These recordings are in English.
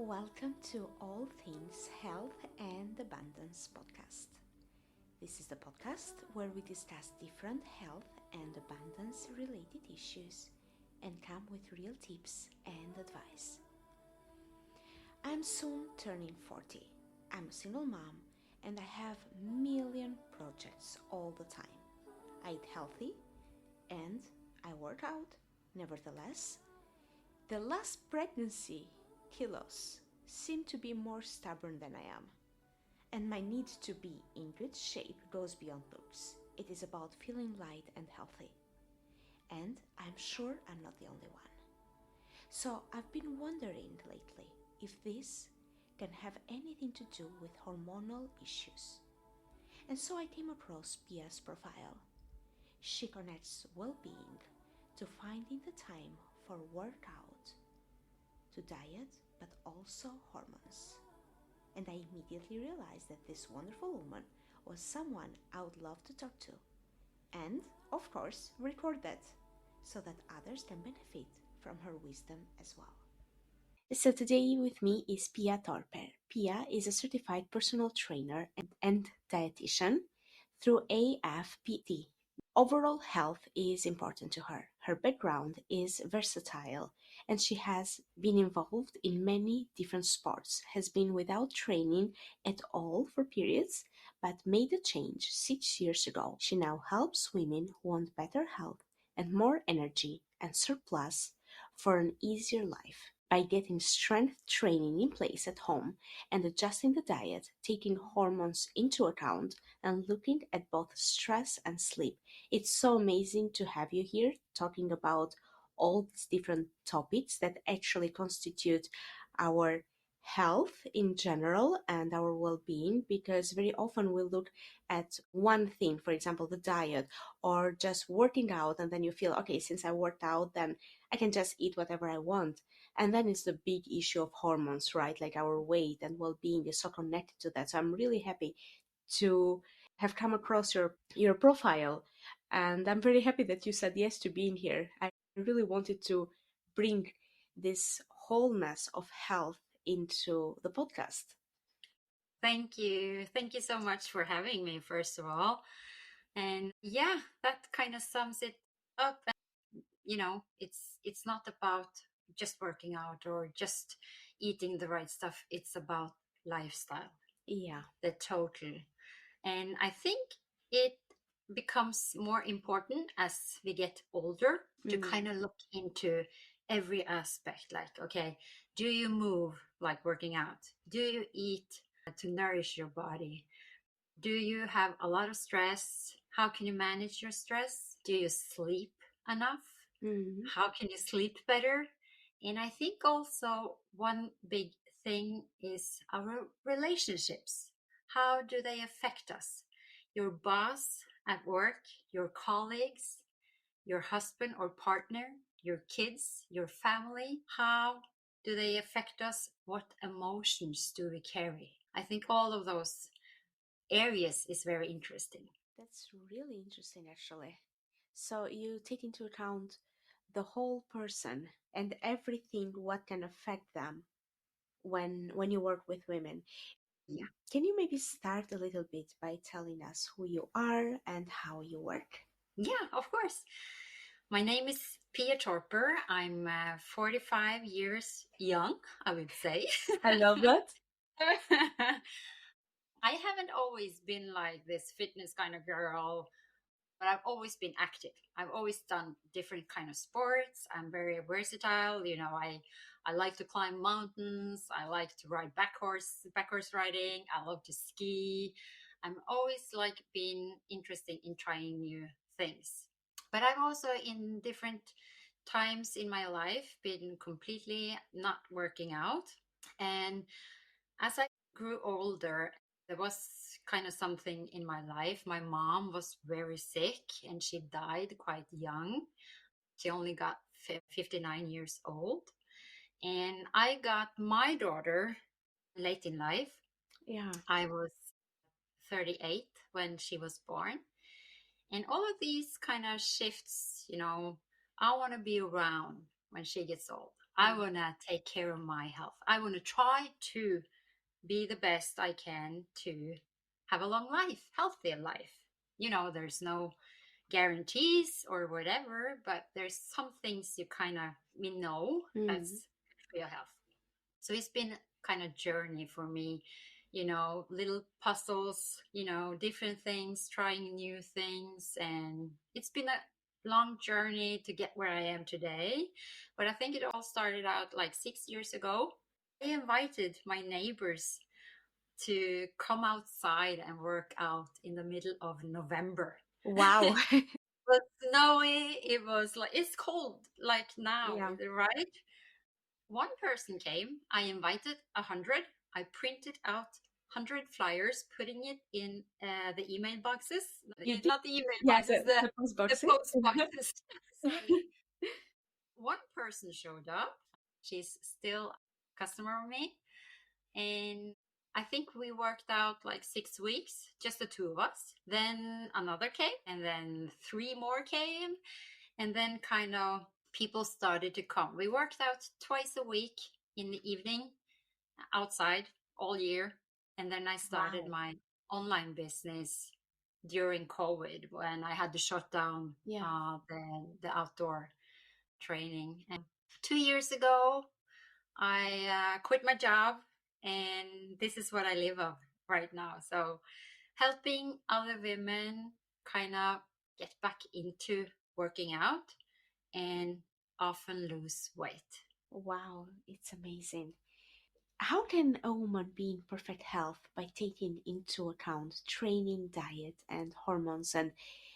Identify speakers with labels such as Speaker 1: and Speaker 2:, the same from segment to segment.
Speaker 1: Welcome to All Things Health and Abundance podcast. This is the podcast where we discuss different health and abundance related issues and come with real tips and advice. I'm soon turning 40. I'm a single mom and I have million projects all the time. I eat healthy and I work out. Nevertheless, the last pregnancy kilos seem to be more stubborn than I am. And my need to be in good shape goes beyond looks. It is about feeling light and healthy. And I'm sure I'm not the only one. So I've been wondering lately if this can have anything to do with hormonal issues. And so I came across Pia's profile. She connects well-being to finding the time for workout, to diet, but also hormones. And I immediately realized that this wonderful woman was someone I would love to talk to. And, of course, record that so that others can benefit from her wisdom as well. So today with me is Pia Torper. Pia is a certified personal trainer and dietitian through AFPT. Overall health is important to her. Her background is versatile and she has been involved in many different sports, has been without training at all for periods, but made a change 6 years ago. She now helps women who want better health and more energy and surplus for an easier life by getting strength training in place at home and adjusting the diet, taking hormones into account and looking at both stress and sleep. It's so amazing to have you here talking about all these different topics that actually constitute our health in general and our well-being, because very often we look at one thing, for example, the diet or just working out, and then you feel, okay, since I worked out, then I can just eat whatever I want. And then it's the big issue of hormones, right? Like our weight and well-being is so connected to that. So I'm really happy to have come across your profile, and I'm very happy that you said yes to being here. I really wanted to bring this wholeness of health into the podcast.
Speaker 2: Thank you. Thank you so much for having me, first of all. And yeah, that kind of sums it up. And, it's not about just working out or just eating the right stuff. It's about lifestyle.
Speaker 1: Yeah.
Speaker 2: The total. And I think it becomes more important as we get older to kind of look into every aspect. Like, okay, do you move like working out? Do you eat to nourish your body? Do you have a lot of stress? How can you manage your stress? Do you sleep enough? How can you sleep better? And I think also one big thing is our relationships. How do they affect us? Your boss at work, your colleagues, your husband or partner, your kids, your family. How do they affect us? What emotions do we carry? I think all of those areas is very interesting.
Speaker 1: That's really interesting, actually. So you take into account the whole person and everything what can affect them when you work with women.
Speaker 2: Yeah.
Speaker 1: Can you maybe start a little bit by telling us who you are and how you work?
Speaker 2: Yeah, of course. My name is Pia Torper. I'm 45 years young, I would say.
Speaker 1: I love that.
Speaker 2: I haven't always been like this fitness kind of girl, but I've always been active. I've always done different kind of sports. I'm very versatile. I like to climb mountains. I like to ride back horse riding. I love to ski. I'm always like being interested in trying new things. But I've also in different times in my life been completely not working out. And as I grew older, there was kind of something in my life. My mom was very sick and she died quite young. She only got 59 years old. And I got my daughter late in life.
Speaker 1: Yeah.
Speaker 2: I was 38 when she was born. And all of these kind of shifts, I want to be around when she gets old. I want to take care of my health. I want to try to be the best I can to have a long life, healthy life. There's no guarantees or whatever, but there's some things you kind of know
Speaker 1: Mm.
Speaker 2: that's for your health. So it's been kind of journey for me, little puzzles, different things, trying new things. And it's been a long journey to get where I am today. But I think it all started out like 6 years ago. I invited my neighbors to come outside and work out in the middle of November.
Speaker 1: Wow.
Speaker 2: It was snowy. It was like, it's cold like now,
Speaker 1: Yeah.
Speaker 2: right? One person came. I invited 100. I printed out 100 flyers, putting it in the email boxes.
Speaker 1: You did?
Speaker 2: Not the email
Speaker 1: Yeah,
Speaker 2: boxes,
Speaker 1: the post
Speaker 2: the
Speaker 1: boxes.
Speaker 2: post boxes. Sorry. One person showed up. She's still a customer of me. And I think we worked out like 6 weeks, just the two of us. Then another came, and then three more came. And then kind of people started to come. We worked out twice a week in the evening outside all year. And then I started
Speaker 1: Wow.
Speaker 2: my online business during COVID when I had to shut down
Speaker 1: Yeah.
Speaker 2: the outdoor training. And 2 years ago, I quit my job, and this is what I live of right now. So helping other women kind of get back into working out and often lose weight.
Speaker 1: Wow, it's amazing. How can a woman be in perfect health by taking into account training, diet, and hormones, and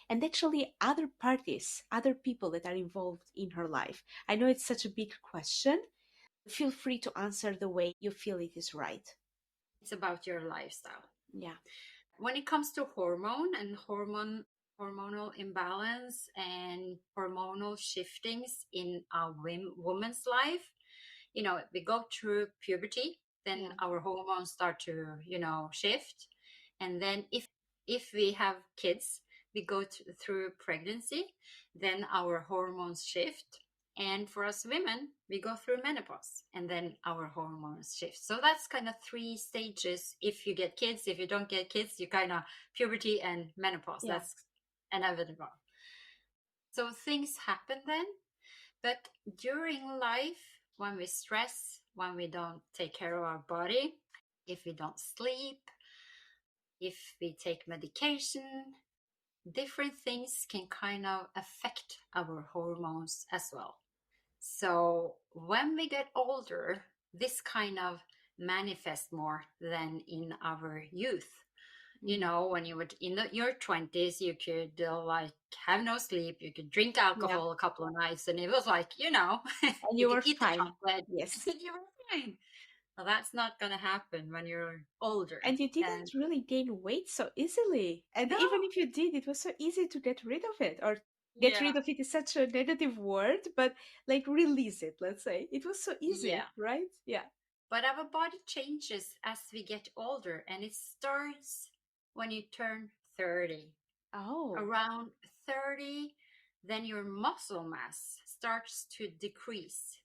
Speaker 1: actually other parties, other people that are involved in her life? I know it's such a big question. Feel free to answer the way you feel it is right.
Speaker 2: It's about your lifestyle.
Speaker 1: Yeah.
Speaker 2: When it comes to hormone and hormonal imbalance and hormonal shiftings in a woman's life, we go through puberty, then
Speaker 1: Yeah.
Speaker 2: our hormones start to, shift. And then if we have kids, we go through pregnancy, then our hormones shift. And for us women, we go through menopause and then our hormones shift. So that's kind of 3 stages. If you get kids, if you don't get kids, you kind of puberty and menopause.
Speaker 1: Yeah.
Speaker 2: That's inevitable. So things happen then. But during life, when we stress, when we don't take care of our body, if we don't sleep, if we take medication, different things can kind of affect our hormones as well. So when we get older, this kind of manifests more than in our youth. When you were in your 20s, you could like have no sleep, you could drink
Speaker 1: Yeah.
Speaker 2: alcohol a couple of nights, and it was like,
Speaker 1: And
Speaker 2: you
Speaker 1: you
Speaker 2: could
Speaker 1: were
Speaker 2: eat the
Speaker 1: fine.
Speaker 2: chocolate
Speaker 1: Yes.
Speaker 2: and you were fine. Well, that's not going to happen when you're older.
Speaker 1: And you
Speaker 2: And
Speaker 1: didn't really gain weight so easily. And
Speaker 2: no,
Speaker 1: even if you did, it was so easy to get rid of it. Or get
Speaker 2: yeah,
Speaker 1: rid of it is such a negative word, but like release it, let's say. It was so
Speaker 2: yeah.
Speaker 1: easy, right? Yeah.
Speaker 2: But our body changes as we get older, and it starts when you turn 30.
Speaker 1: Oh,
Speaker 2: Around 30, then your muscle mass starts to decrease.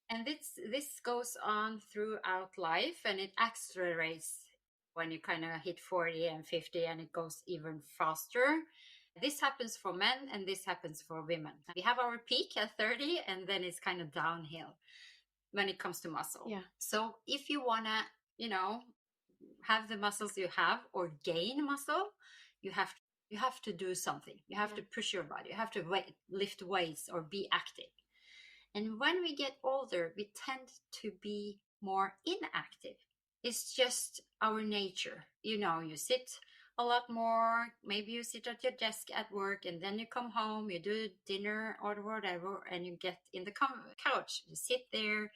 Speaker 2: And this goes on throughout life, and it accelerates when you kind of hit 40 and 50, and it goes even faster. This happens for men and this happens for women. We have our peak at 30, and then it's kind of downhill when it comes to muscle.
Speaker 1: yeah.
Speaker 2: So if you want to, have the muscles you have or gain muscle, you have to do something. You have to push your body. You have to lift weights or be active. And when we get older, we tend to be more inactive. It's just our nature. You sit a lot more. Maybe you sit at your desk at work, and then you come home, you do dinner or whatever, and you get in the couch. You sit there.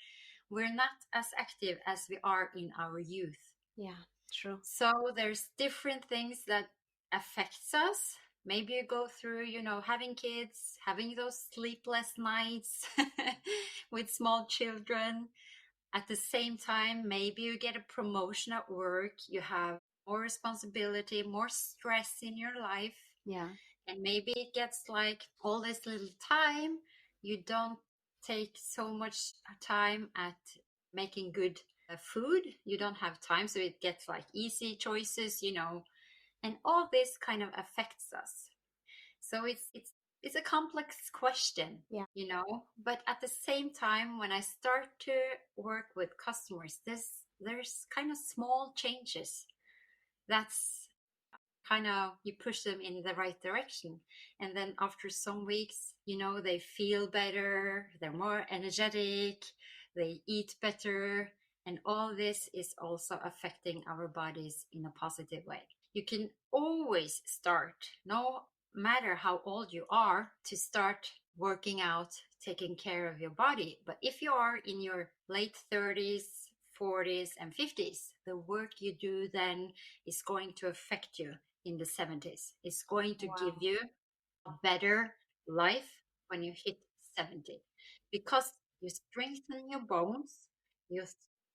Speaker 2: We're not as active as we are in our youth.
Speaker 1: Yeah, true.
Speaker 2: So there's different things that affects us. Maybe you go through, having kids, having those sleepless nights with small children. At the same time, maybe you get a promotion at work, you have more responsibility, more stress in your life.
Speaker 1: Yeah.
Speaker 2: And maybe it gets like all this little time, you don't take so much time at making good food. You don't have time, so it gets like easy choices, and all this kind of affects us. So it's a complex question,
Speaker 1: Yeah.
Speaker 2: but at the same time, when I start to work with customers, there's kind of small changes that's kind of, you push them in the right direction, and then after some weeks, they feel better, they're more energetic, they eat better, and all this is also affecting our bodies in a positive way. You can always start, no matter how old you are, to start working out, taking care of your body. But if you are in your late 30s, 40s, and 50s, the work you do then is going to affect you in the 70s. It's going to give
Speaker 1: Wow.
Speaker 2: you a better life when you hit 70, because you strengthen your bones, you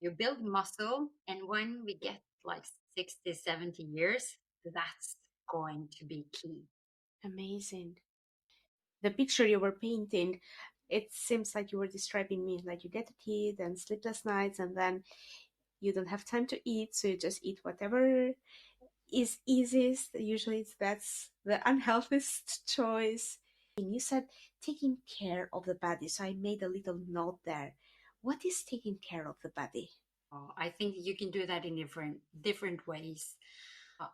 Speaker 2: you build muscle, and when we get like 60, 70 years, that's going to be key.
Speaker 1: Amazing. The picture you were painting, it seems like you were describing me. Like you get a kid and sleepless nights, and then you don't have time to eat, so you just eat whatever is easiest. Usually, that's the unhealthiest choice. And you said taking care of the body, so I made a little note there. What is taking care of the body?
Speaker 2: Oh, I think you can do that in different ways.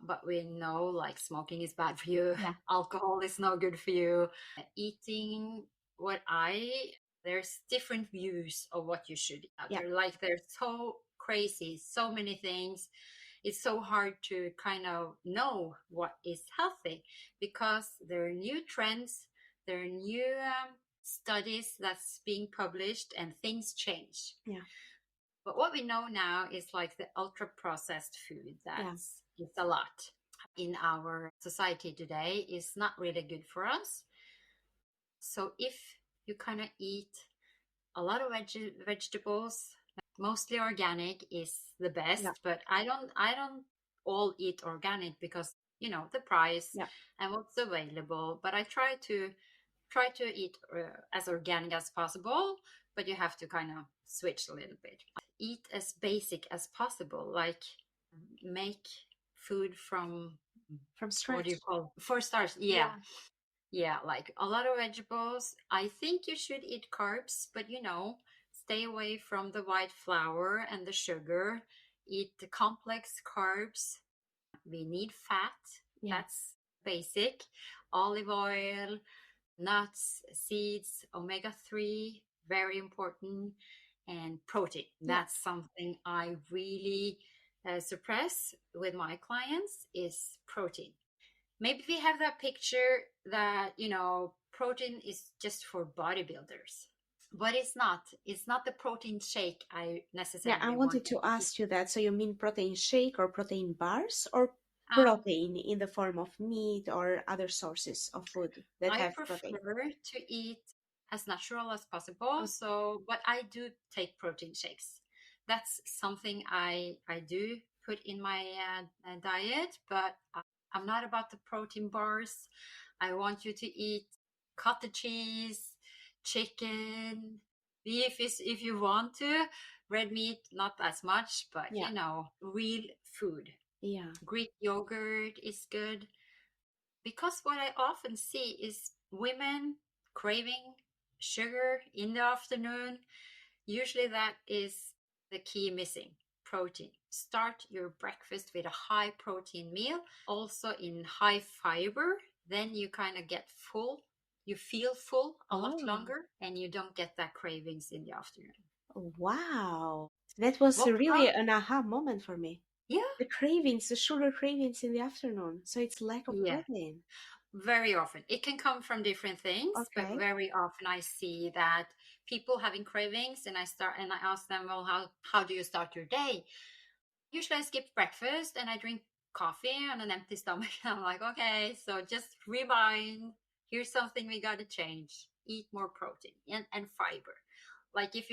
Speaker 2: But we know like smoking is bad for you,
Speaker 1: Yeah.
Speaker 2: alcohol is no good for you. Eating, what I there's different views of what you should eat out
Speaker 1: Yeah.
Speaker 2: there. Like they're so crazy, so many things. It's so hard to kind of know what is healthy, because there are new trends, there are new studies that's being published, and things change.
Speaker 1: Yeah.
Speaker 2: But what we know now is like the ultra processed food,
Speaker 1: Yeah.
Speaker 2: that's it's a lot in our society today, is not really good for us. So if you kind of eat a lot of vegetables, mostly organic is the
Speaker 1: Yeah.
Speaker 2: best, but I don't all eat organic because the price
Speaker 1: Yeah.
Speaker 2: and what's available. But I try to eat as organic as possible, but you have to kind of switch a little bit. Eat as basic as possible, like make food from,
Speaker 1: From
Speaker 2: what do
Speaker 1: scratch.
Speaker 2: you call, for starters, yeah.
Speaker 1: Yeah.
Speaker 2: Yeah, like a lot of vegetables. I think you should eat carbs, but stay away from the white flour and the sugar. Eat the complex carbs. We need fat.
Speaker 1: Yeah.
Speaker 2: That's basic. Olive oil, nuts, seeds, omega-3, very important, and protein.
Speaker 1: Yeah.
Speaker 2: That's something I really suppress with my clients, is protein. Maybe we have that picture that, protein is just for bodybuilders, but it's not. It's not the protein shake I
Speaker 1: Yeah, I
Speaker 2: necessarily want
Speaker 1: wanted
Speaker 2: them
Speaker 1: to
Speaker 2: to eat.
Speaker 1: ask you that. So you mean protein shake or protein bars or
Speaker 2: Um,
Speaker 1: protein in the form of meat or other sources of food that
Speaker 2: I
Speaker 1: have protein?
Speaker 2: prefer to eat as natural as possible.
Speaker 1: Okay.
Speaker 2: So, but I do take protein shakes. That's something I do put in my diet. But I'm not about the protein bars. I want you to eat cottage cheese, chicken, beef is if you want to. Red meat, not as much, but
Speaker 1: Yeah.
Speaker 2: real food.
Speaker 1: Yeah.
Speaker 2: Greek yogurt is good, because what I often see is women craving sugar in the afternoon. Usually, that is the key missing: protein. Start your breakfast with a high protein meal, also in high fiber. Then you kind of get full. You feel full a lot
Speaker 1: Oh,
Speaker 2: longer, and you don't get that cravings in the afternoon.
Speaker 1: wow. That was
Speaker 2: What
Speaker 1: really
Speaker 2: about?
Speaker 1: an aha moment for me.
Speaker 2: Yeah,
Speaker 1: The cravings, the sugar cravings in the afternoon. So it's lack of
Speaker 2: yeah.
Speaker 1: protein.
Speaker 2: Very often. It can come from different things, but
Speaker 1: Okay.
Speaker 2: very often I see that people having cravings, and I ask them, well, how do you start your day? Usually I skip breakfast and I drink coffee on an empty stomach. I'm like, okay, so just rewind. Here's something we gotta change. Eat more protein and fiber. Like if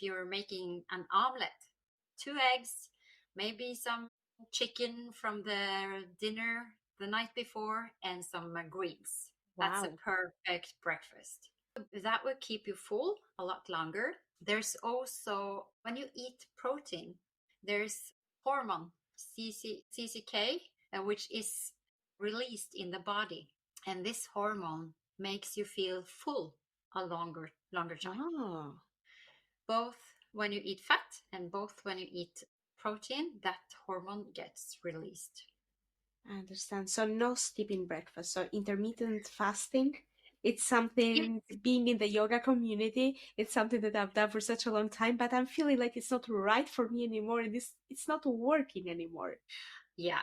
Speaker 2: you're making an omelet, 2 eggs, maybe some chicken from the dinner the night before, and some greens. That's a
Speaker 1: Wow.
Speaker 2: perfect breakfast. That will keep you full a lot longer. There's also, when you eat protein, there's hormone CCK, which is released in the body. And this hormone makes you feel full a longer time.
Speaker 1: Oh,
Speaker 2: Both when you eat fat and both when you eat protein, that hormone gets released.
Speaker 1: I understand. So no skipping breakfast. So intermittent fasting. It's
Speaker 2: It,
Speaker 1: something, being in the yoga community, it's something that I've done for such a long time, but I'm feeling like it's not right for me anymore, and it's not working anymore.
Speaker 2: yeah.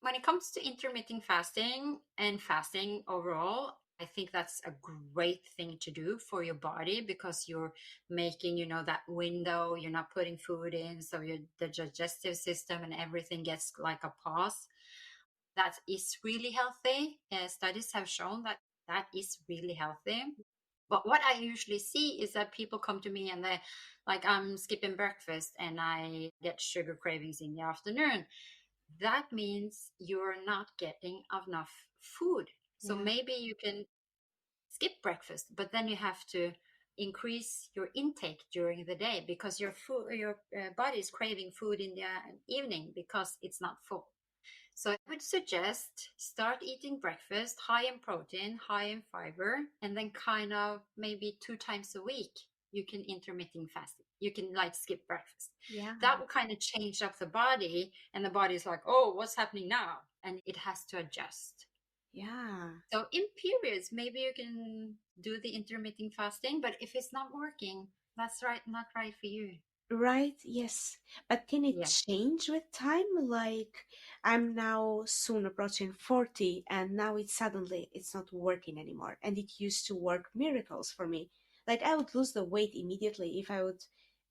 Speaker 2: When it comes to intermittent fasting and fasting overall, I think that's a great thing to do for your body because you're making, that window, you're not putting food in, so the digestive system and everything gets like a pause. That is really healthy. Studies have shown that that is really healthy. But what I usually see is that people come to me and they, like, I'm skipping breakfast and I get sugar cravings in the afternoon. That means you're not getting enough food. So
Speaker 1: Yeah.
Speaker 2: maybe you can skip breakfast, but then you have to increase your intake during the day because your body is craving food in the evening because it's not full. So I would suggest start eating breakfast high in protein, high in fiber, and then kind of maybe 2 times a week you can intermittent fasting. You can like skip breakfast.
Speaker 1: Yeah.
Speaker 2: That will kind of change up the body, and the body's like, oh, what's happening now? And it has to adjust.
Speaker 1: Yeah.
Speaker 2: So in periods, maybe you can do the intermittent fasting, but if it's not working, that's not right for you.
Speaker 1: Right, yes. But can it
Speaker 2: Yeah.
Speaker 1: change with time? Like I'm now soon approaching 40 and now it's not working anymore. And it used to work miracles for me. Like I would lose the weight immediately if I would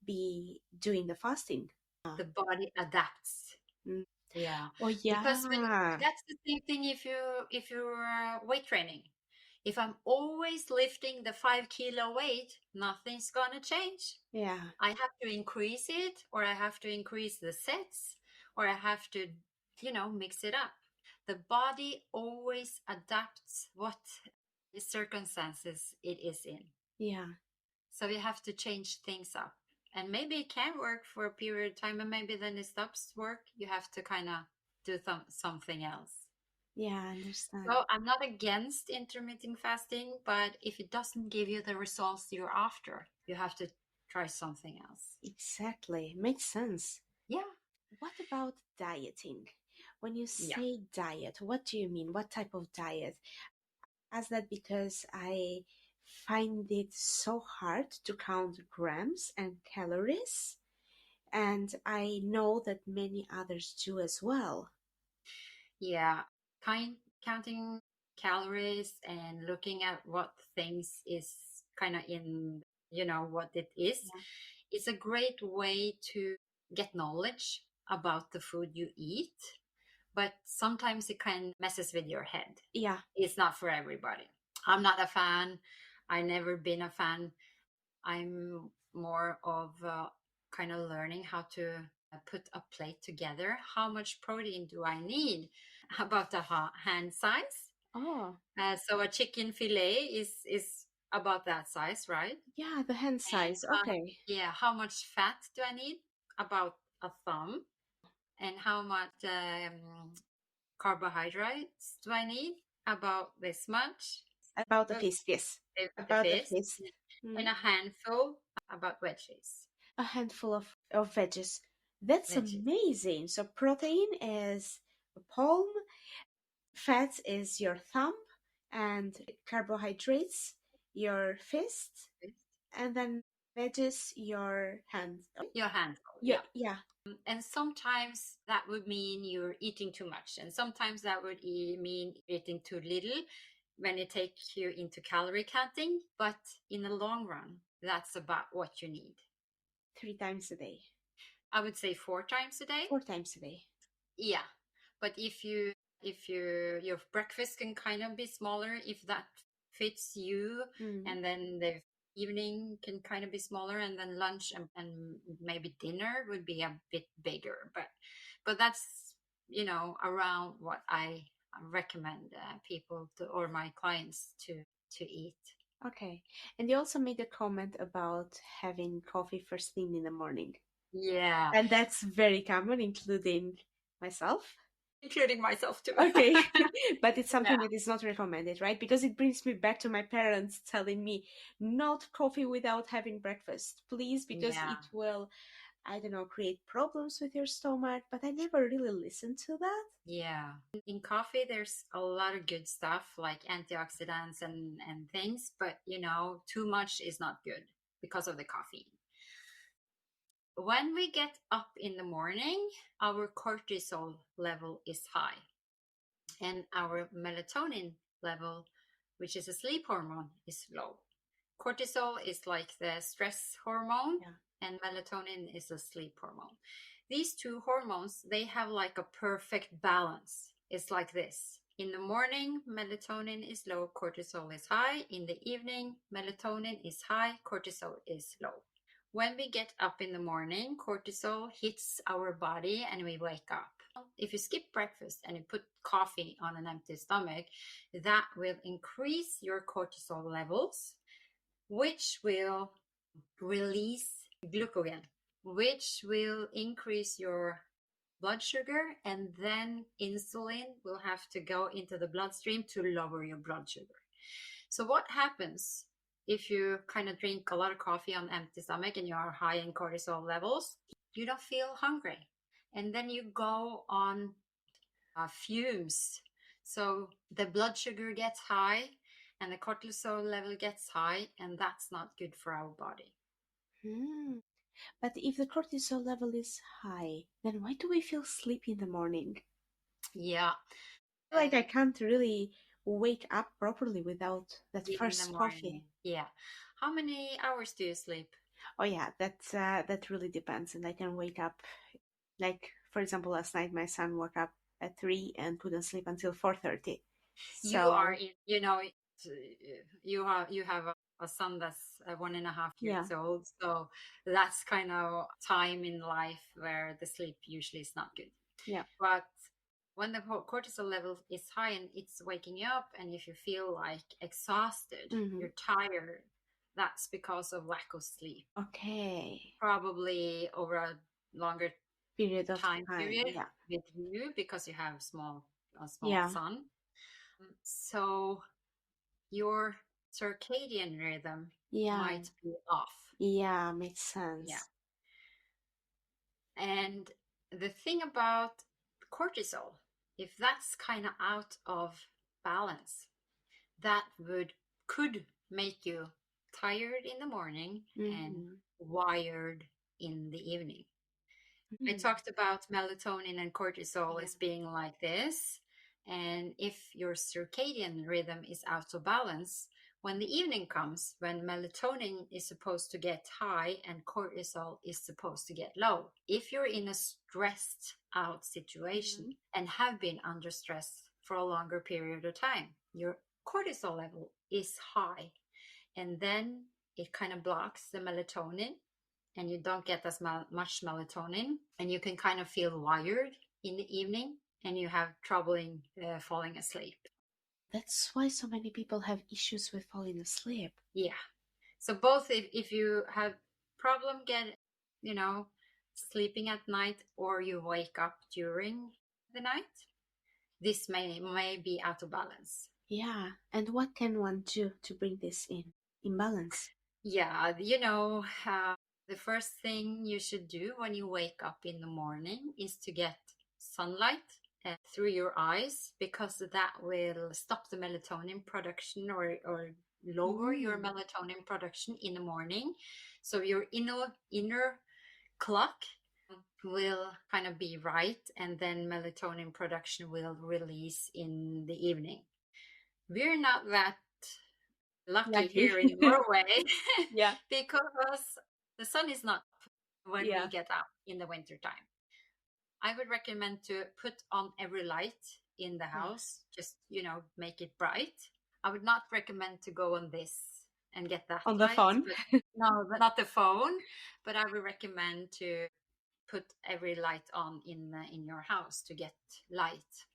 Speaker 1: be doing the fasting.
Speaker 2: The body adapts.
Speaker 1: Mm.
Speaker 2: Yeah,
Speaker 1: Oh
Speaker 2: because when
Speaker 1: yeah.
Speaker 2: that's the same thing if you're weight training. If I'm always lifting the 5 kilo weight, nothing's gonna change.
Speaker 1: Yeah.
Speaker 2: I have to increase it, or I have to increase the sets, or I have to, mix it up. The body always adapts what circumstances it is in.
Speaker 1: Yeah.
Speaker 2: So you have to change things up. And maybe it can work for a period of time, and maybe then it stops work. You have to kind of do something else.
Speaker 1: Yeah, I understand.
Speaker 2: So I'm not against intermittent fasting, but if it doesn't give you the results you're after, you have to try something else.
Speaker 1: Exactly. Makes sense.
Speaker 2: Yeah.
Speaker 1: What about dieting? When you
Speaker 2: Yeah.
Speaker 1: say diet, what do you mean? What type of diet? Ask that because I find it so hard to count grams and calories, and I know that many others do as well.
Speaker 2: Yeah. Counting calories and looking at what things is kind of in, what it is.
Speaker 1: Yeah.
Speaker 2: It's a great way to get knowledge about the food you eat, but sometimes it kind of messes with your head.
Speaker 1: Yeah.
Speaker 2: It's not for everybody. I'm not a fan. I never been a fan. I'm more of kind of learning how to put a plate together. How much protein do I need? About the hand size.
Speaker 1: Oh,
Speaker 2: So a chicken fillet is about that size, right?
Speaker 1: yeah, the hand
Speaker 2: And
Speaker 1: size. Okay.
Speaker 2: yeah, how much fat do I need? About a thumb. And how much carbohydrates do I need? About this much.
Speaker 1: About the fist, yes.
Speaker 2: The
Speaker 1: About the
Speaker 2: fist.
Speaker 1: fist.
Speaker 2: And
Speaker 1: Mm.
Speaker 2: a handful about veggies.
Speaker 1: A handful of veggies. That's
Speaker 2: Veggies.
Speaker 1: amazing. So protein is a palm, fat is your thumb, and carbohydrates your fist, and then veggies your hand.
Speaker 2: Your handful,
Speaker 1: Yeah,
Speaker 2: yeah.
Speaker 1: yeah.
Speaker 2: And sometimes that would mean you're eating too much, and sometimes that would mean eating too little when it takes you into calorie counting. But in the long run, that's about what you need.
Speaker 1: 3 times a day.
Speaker 2: I would say 4 times a day.
Speaker 1: 4 times a day.
Speaker 2: Yeah, but if your breakfast can kind of be smaller, if that fits you,
Speaker 1: Mm.
Speaker 2: and then the evening can kind of be smaller, and then lunch and maybe dinner would be a bit bigger. But that's around what I recommend people to or my clients to eat.
Speaker 1: Okay. And you also made a comment about having coffee first thing in the morning.
Speaker 2: Yeah,
Speaker 1: And that's very common, including myself.
Speaker 2: including myself too.
Speaker 1: Okay. But it's
Speaker 2: Yeah,
Speaker 1: something that is not recommended, right? Because it brings me back to my parents telling me not coffee without having breakfast, please, because
Speaker 2: yeah,
Speaker 1: it will, I don't know, create problems with your stomach. But I never really listened to that.
Speaker 2: yeah. In coffee, there's a lot of good stuff like antioxidants and things, but too much is not good because of the caffeine. When we get up in the morning, our cortisol level is high and our melatonin level, which is a sleep hormone, is low. Cortisol is like the stress hormone,
Speaker 1: Yeah.
Speaker 2: and melatonin is a sleep hormone. These two hormones, they have like a perfect balance. It's like this. In the morning, melatonin is low, cortisol is high. In the evening, melatonin is high, cortisol is low. When we get up in the morning, cortisol hits our body and we wake up. If you skip breakfast and you put coffee on an empty stomach, that will increase your cortisol levels, which will release glucagon, which will increase your blood sugar, and then insulin will have to go into the bloodstream to lower your blood sugar. So what happens if you kind of drink a lot of coffee on empty stomach and you are high in cortisol levels? You don't feel hungry, and then you go on fumes. So the blood sugar gets high and the cortisol level gets high, and that's not good for our body.
Speaker 1: Hmm. But if the cortisol level is high, then why do we feel sleepy in the morning?
Speaker 2: Yeah.
Speaker 1: I feel like I can't really wake up properly without that
Speaker 2: In the
Speaker 1: first coffee.
Speaker 2: morning. Yeah. How many hours do you sleep?
Speaker 1: Oh yeah, that really depends, and I can wake up like, for example, last night my son woke up at 3 and couldn't sleep until 4:30.
Speaker 2: You are
Speaker 1: So
Speaker 2: in, you have a son that's 1.5 years
Speaker 1: yeah,
Speaker 2: old, so that's kind of time in life where the sleep usually is not good.
Speaker 1: yeah.
Speaker 2: But when the cortisol level is high and it's waking you up, and if you feel like exhausted,
Speaker 1: Hmm.
Speaker 2: you're tired, that's because of lack of sleep.
Speaker 1: Okay.
Speaker 2: Probably over a longer
Speaker 1: Period of
Speaker 2: time
Speaker 1: time.
Speaker 2: period
Speaker 1: Yeah.
Speaker 2: with you because you have a small
Speaker 1: Yeah.
Speaker 2: son. So your circadian rhythm
Speaker 1: Yeah.
Speaker 2: might be off.
Speaker 1: Yeah, makes
Speaker 2: Yeah.
Speaker 1: sense.
Speaker 2: And the thing about cortisol, if that's kind of out of balance, that could make you tired in the morning and
Speaker 1: Hmm.
Speaker 2: wired in the evening. I
Speaker 1: Hmm.
Speaker 2: talked about melatonin and cortisol
Speaker 1: Yeah.
Speaker 2: as being like this. And if your circadian rhythm is out of balance, when the evening comes, when melatonin is supposed to get high and cortisol is supposed to get low, if you're in a stressed out situation
Speaker 1: Hmm.
Speaker 2: and have been under stress for a longer period of time, your cortisol level is high. And then it kind of blocks the melatonin and you don't get as much melatonin, and you can kind of feel wired in the evening and you have trouble in falling asleep.
Speaker 1: That's why so many people have issues with falling asleep.
Speaker 2: Yeah. So both if you have problem get you know sleeping at night or you wake up during the night, this may be out of balance.
Speaker 1: Yeah. And what can one do to bring this in balance?
Speaker 2: Yeah, the first thing you should do when you wake up in the morning is to get sunlight through your eyes, because that will stop the melatonin production, or lower your
Speaker 1: Mm.
Speaker 2: melatonin production in the morning. So your inner clock will kind of be right, and then melatonin production will release in the evening. We're not that lucky
Speaker 1: Lucky.
Speaker 2: here in Norway
Speaker 1: Yeah.
Speaker 2: because the sun is not when we
Speaker 1: Yeah.
Speaker 2: get up in the winter time. I would recommend to put on every light in the
Speaker 1: Yeah.
Speaker 2: house, just, make it bright. I would not recommend to go on this and get that
Speaker 1: On the
Speaker 2: light,
Speaker 1: phone.
Speaker 2: but no, not the phone, but I would recommend to put every light on in your house to get light.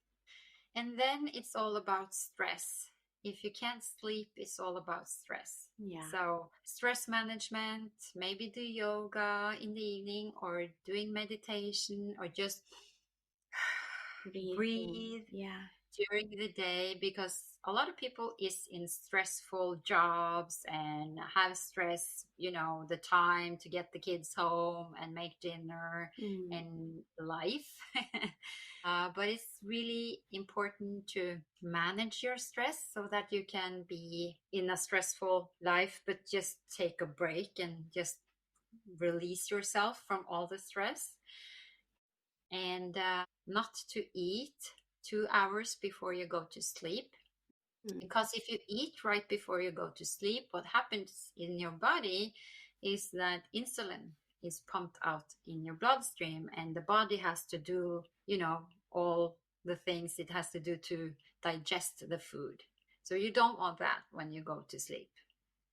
Speaker 2: And then it's all about stress. if you can't sleep, it's all about stress.
Speaker 1: Yeah.
Speaker 2: So stress management, maybe do yoga in the evening or doing meditation or just
Speaker 1: Breathing.
Speaker 2: breathe
Speaker 1: Yeah.
Speaker 2: during the day, because a lot of people is in stressful jobs and have stress, the time to get the kids home and make dinner
Speaker 1: Mm.
Speaker 2: and life. But it's really important to manage your stress so that you can be in a stressful life, but just take a break and just release yourself from all the stress. And not to eat 2 hours before you go to sleep.
Speaker 1: Mm.
Speaker 2: Because if you eat right before you go to sleep, what happens in your body is that insulin is pumped out in your bloodstream, and the body has to do, all the things it has to do to digest the food. So you don't want that when you go to sleep.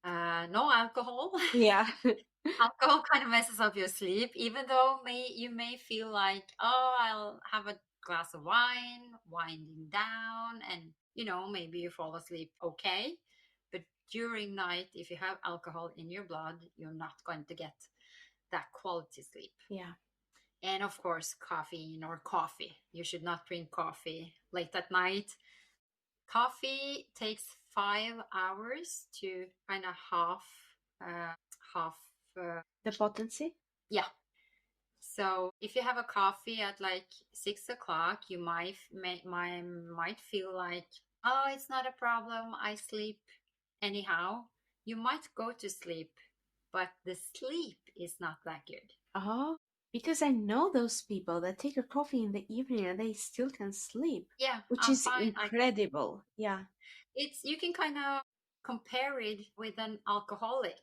Speaker 2: No alcohol.
Speaker 1: Yeah.
Speaker 2: Alcohol kind of messes up your sleep, even though you may feel like, oh, I'll have a glass of wine, winding down, and maybe you fall asleep okay. But during night, if you have alcohol in your blood, you're not going to get that quality sleep.
Speaker 1: Yeah.
Speaker 2: And of course, caffeine or coffee. You should not drink coffee late at night. Coffee takes 5 hours to kind of half.
Speaker 1: The potency?
Speaker 2: Yeah. So if you have a coffee at like 6 o'clock, you might feel like, oh, it's not a problem. I sleep anyhow. You might go to sleep, but the sleep is not that good.
Speaker 1: Oh, because I know those people that take a coffee in the evening and they still can sleep,
Speaker 2: Yeah,
Speaker 1: which
Speaker 2: I'm
Speaker 1: is
Speaker 2: fine.
Speaker 1: incredible. Yeah.
Speaker 2: You can kind of compare it with an alcoholic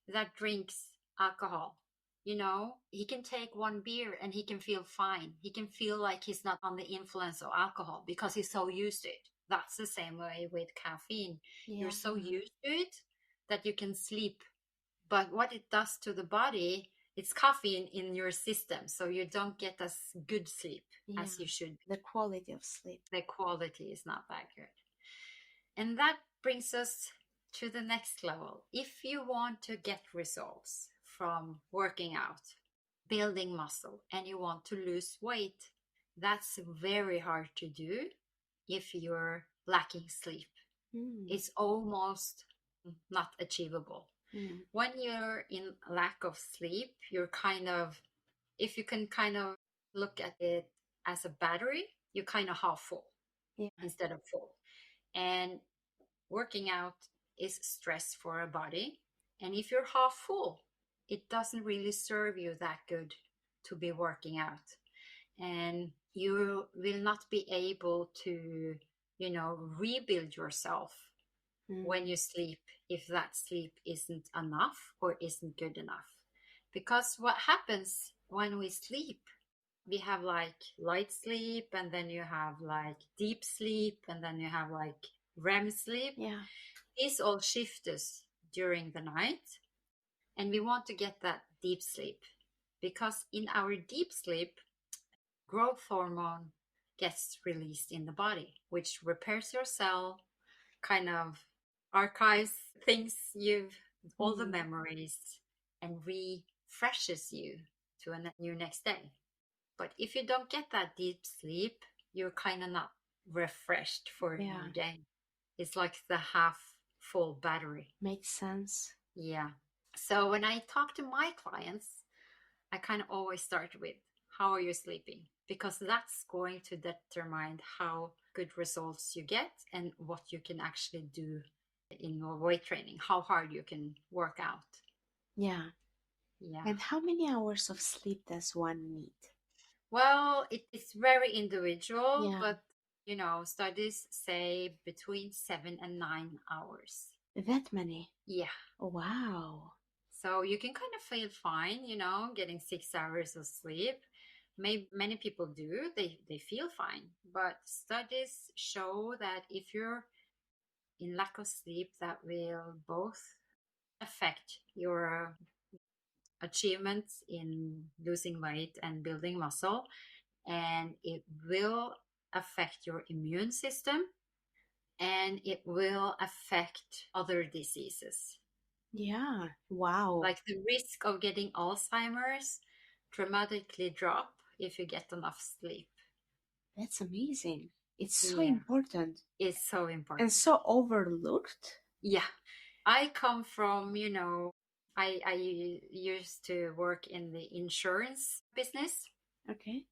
Speaker 2: that drinks alcohol. He can take one beer and he can feel fine. He can feel like he's not on the influence of alcohol because he's so used to it. That's the same way with caffeine. You're
Speaker 1: Yeah.
Speaker 2: so used to it that you can sleep. But what it does to the body, it's caffeine in your system. So you don't get as good sleep as you should.
Speaker 1: The quality of sleep.
Speaker 2: The quality is not that good. And that brings us to the next level. If you want to get results from working out, building muscle, and you want to lose weight, that's very hard to do if you're lacking sleep. It's almost not achievable. When you're in lack of sleep, you're if you can kind of look at it as a battery, you're kind of half full instead of full. And working out is stress for a body. And if you're half full, it doesn't really serve you that good to be working out. And you will not be able to, rebuild yourself when you sleep if that sleep isn't enough or isn't good enough. Because what happens when we sleep, we have like light sleep, and then you have like deep sleep, and then you have like REM sleep.
Speaker 1: Yeah.
Speaker 2: These all shift us during the night, and we want to get that deep sleep because in our deep sleep, growth hormone gets released in the body, which repairs your cell, kind of archives things all the memories, and refreshes you to a new next day. But if you don't get that deep sleep, you're kind of not refreshed for a new day. It's like the half full battery.
Speaker 1: Makes sense.
Speaker 2: Yeah. So when I talk to my clients, I kind of always start with, how are you sleeping? Because that's going to determine how good results you get and what you can actually do in your weight training, how hard you can work out.
Speaker 1: Yeah.
Speaker 2: Yeah.
Speaker 1: And how many hours of sleep does one need?
Speaker 2: Well, it's very individual,
Speaker 1: Yeah.
Speaker 2: but studies say between 7 and 9 hours.
Speaker 1: That many?
Speaker 2: Yeah.
Speaker 1: Wow.
Speaker 2: So you can kind of feel fine, getting 6 hours of sleep. Many people do. They feel fine. But studies show that if you're in lack of sleep, that will both affect your achievements in losing weight and building muscle, and it will affect your immune system, and it will affect other diseases.
Speaker 1: Yeah. Wow.
Speaker 2: Like the risk of getting Alzheimer's dramatically drop if you get enough sleep.
Speaker 1: That's amazing. It's so
Speaker 2: Yeah,
Speaker 1: important
Speaker 2: it's so
Speaker 1: and
Speaker 2: important.
Speaker 1: so overlooked.
Speaker 2: Yeah. I come from, I used to work in the insurance business,
Speaker 1: Okay.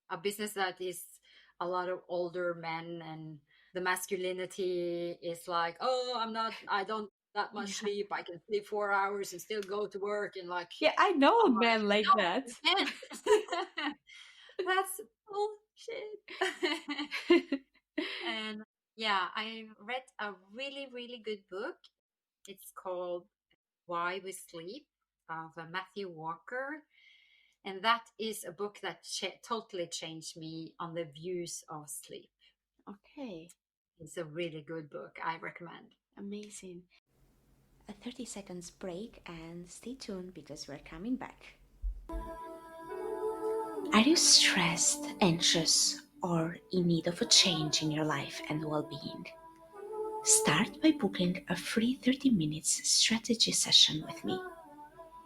Speaker 2: a business that is a lot of older men, and the masculinity is like, oh, I don't that much
Speaker 1: Yeah.
Speaker 2: sleep. I can sleep 4 hours and still go to work. And like,
Speaker 1: Yeah, I know
Speaker 2: I'm like,
Speaker 1: men like
Speaker 2: no,
Speaker 1: that.
Speaker 2: you can't. That's bullshit. And yeah, I read a really, really good book. It's called Why We Sleep of Matthew Walker. And that is a book that totally changed me on the views of sleep.
Speaker 1: Okay.
Speaker 2: It's a really good book. I recommend.
Speaker 1: Amazing. A 30 seconds break and stay tuned because we're coming back. Are you stressed, anxious, or in need of a change in your life and well being? Start by booking a free 30 minutes strategy session with me.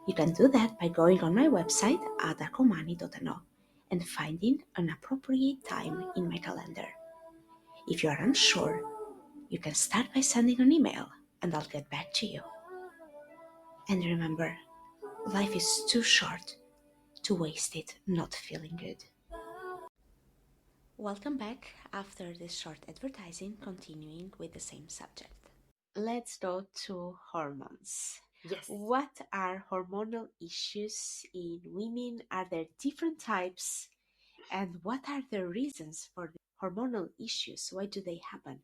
Speaker 1: You can do that by going on my website adakomani.no and finding an appropriate time in my calendar. If you are unsure, you can start by sending an email and I'll get back to you. And remember, life is too short to waste it not feeling good. Welcome back after this short advertising, continuing with the same subject. Let's go to hormones.
Speaker 2: Yes.
Speaker 1: What are hormonal issues in women? Are there different types? And what are the reasons for the hormonal issues? Why do they happen?